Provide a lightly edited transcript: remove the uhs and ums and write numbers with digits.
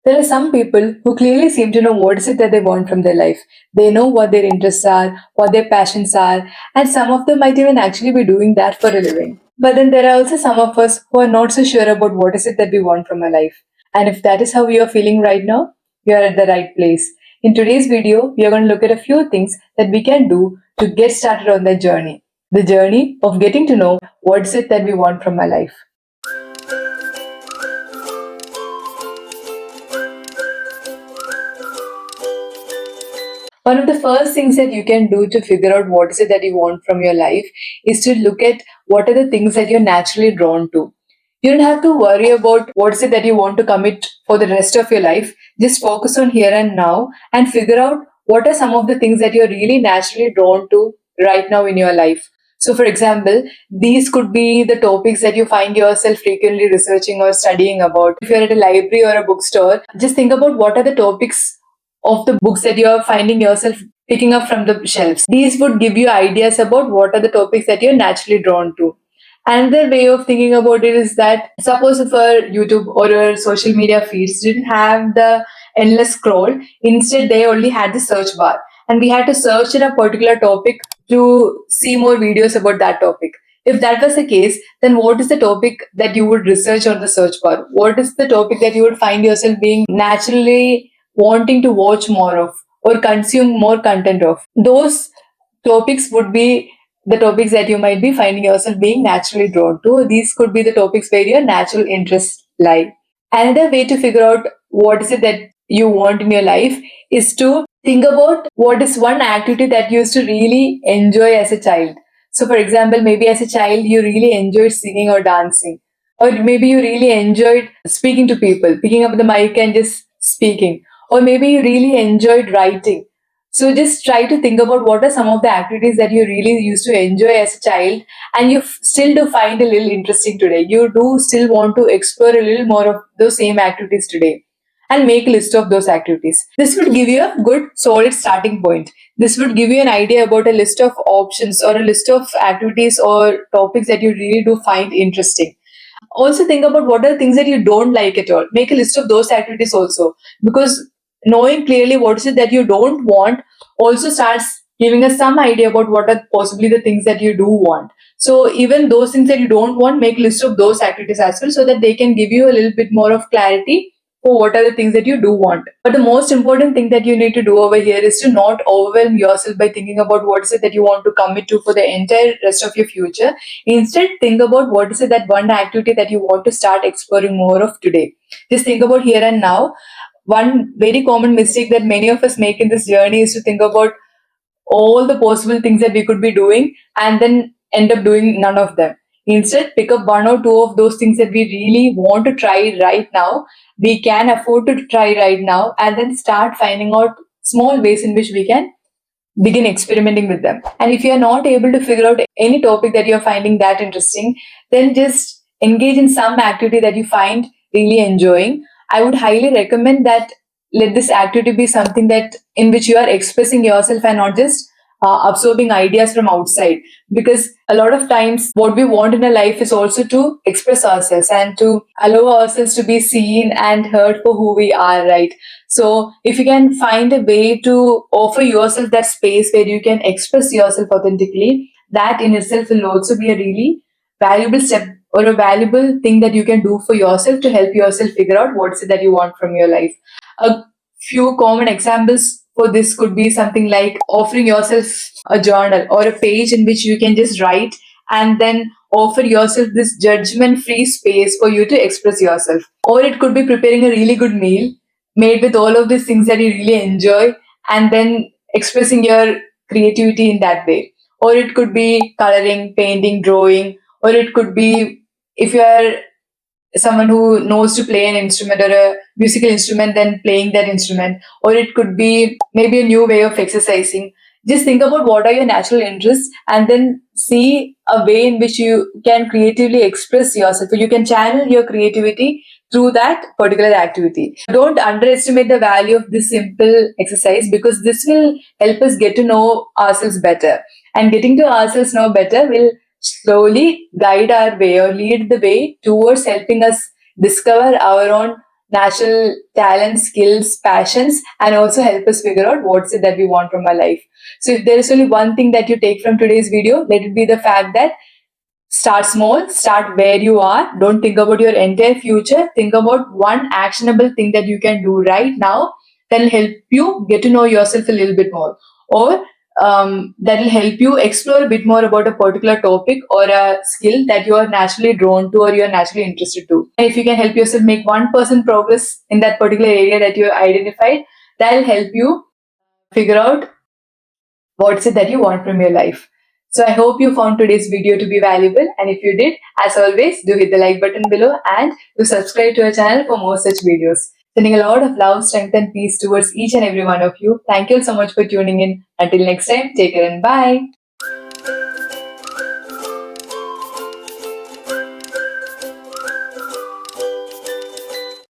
There are some people who clearly seem to know what is it that they want from their life. They know what their interests are, what their passions are, and some of them might even actually be doing that for a living. But then there are also some of us who are not so sure about what is it that we want from our life. And if that is how you are feeling right now, you are at the right place. In today's video, we are going to look at a few things that we can do to get started on that journey. The journey of getting to know what is it that we want from our life. One of the first things that you can do to figure out what is it that you want from your life is to look at what are the things that you're naturally drawn to. You don't have to worry about what is it that you want to commit for the rest of your life. Just focus on here and now and figure out what are some of the things that you're really naturally drawn to right now in your life. So, for example, these could be the topics that you find yourself frequently researching or studying about. If you're at a library or a bookstore, just think about what are the topics of the books that you're finding yourself picking up from the shelves. These would give you ideas about what are the topics that you're naturally drawn to. Another way of thinking about it is that suppose if our YouTube or our social media feeds didn't have the endless scroll, instead they only had the search bar. And we had to search in a particular topic to see more videos about that topic. If that was the case, then what is the topic that you would research on the search bar? What is the topic that you would find yourself being naturally wanting to watch more of or consume more content of? Those topics would be the topics that you might be finding yourself being naturally drawn to. These could be the topics where your natural interests lie. Another way to figure out what is it that you want in your life is to think about what is one activity that you used to really enjoy as a child. So, for example, maybe as a child you really enjoyed singing or dancing, or maybe you really enjoyed speaking to people, picking up the mic and just speaking, or maybe you really enjoyed writing. So just try to think about what are some of the activities that you really used to enjoy as a child and you still do find a little interesting today. You do still want to explore a little more of those same activities today and make a list of those activities. This would give you a good solid starting point. This would give you an idea about a list of options or a list of activities or topics that you really do find interesting. Also think about what are the things that you don't like at all. Make a list of those activities also, because knowing clearly what is it that you don't want also starts giving us some idea about what are possibly the things that you do want. So even those things that you don't want, make a list of those activities as well, so that they can give you a little bit more of clarity for what are the things that you do want. But the most important thing that you need to do over here is to not overwhelm yourself by thinking about what is it that you want to commit to for the entire rest of your future. Instead, think about what is it that one activity that you want to start exploring more of today. Just think about here and now. One very common mistake that many of us make in this journey is to think about all the possible things that we could be doing and then end up doing none of them. Instead, pick up one or two of those things that we really want to try right now, we can afford to try right now, and then start finding out small ways in which we can begin experimenting with them. And if you are not able to figure out any topic that you're finding that interesting, then just engage in some activity that you find really enjoying. I would highly recommend that let this activity be something that in which you are expressing yourself and not just absorbing ideas from outside, because a lot of times what we want in a life is also to express ourselves and to allow ourselves to be seen and heard for who we are, right? So if you can find a way to offer yourself that space where you can express yourself authentically, that in itself will also be a really valuable step or a valuable thing that you can do for yourself to help yourself figure out what is it that you want from your life. A few common examples for this could be something like offering yourself a journal or a page in which you can just write and then offer yourself this judgment free space for you to express yourself. Or it could be preparing a really good meal made with all of these things that you really enjoy and then expressing your creativity in that way. Or it could be coloring, painting, drawing, or it could be if you are someone who knows to play an instrument or a musical instrument, then playing that instrument. Or it could be maybe a new way of exercising. Just think about what are your natural interests and then see a way in which you can creatively express yourself. You can channel your creativity through that particular activity. Don't underestimate the value of this simple exercise, because this will help us get to know ourselves better. And getting to ourselves know better will slowly guide our way or lead the way towards helping us discover our own natural talents, skills, passions, and also help us figure out what's it that we want from our life. So if there is only one thing that you take from today's video, let it be the fact that start small, start where you are. Don't think about your entire future. Think about one actionable thing that you can do right now that will help you get to know yourself a little bit more, or that will help you explore a bit more about a particular topic or a skill that you are naturally drawn to or you are naturally interested to. And if you can help yourself make 1% progress in that particular area that you identified, that will help you figure out what's it that you want from your life. So I hope you found today's video to be valuable, and if you did, as always, do hit the like button below and do subscribe to our channel for more such videos. Sending a lot of love, strength and peace towards each and every one of you. Thank you so much for tuning in. Until next time, take care and bye.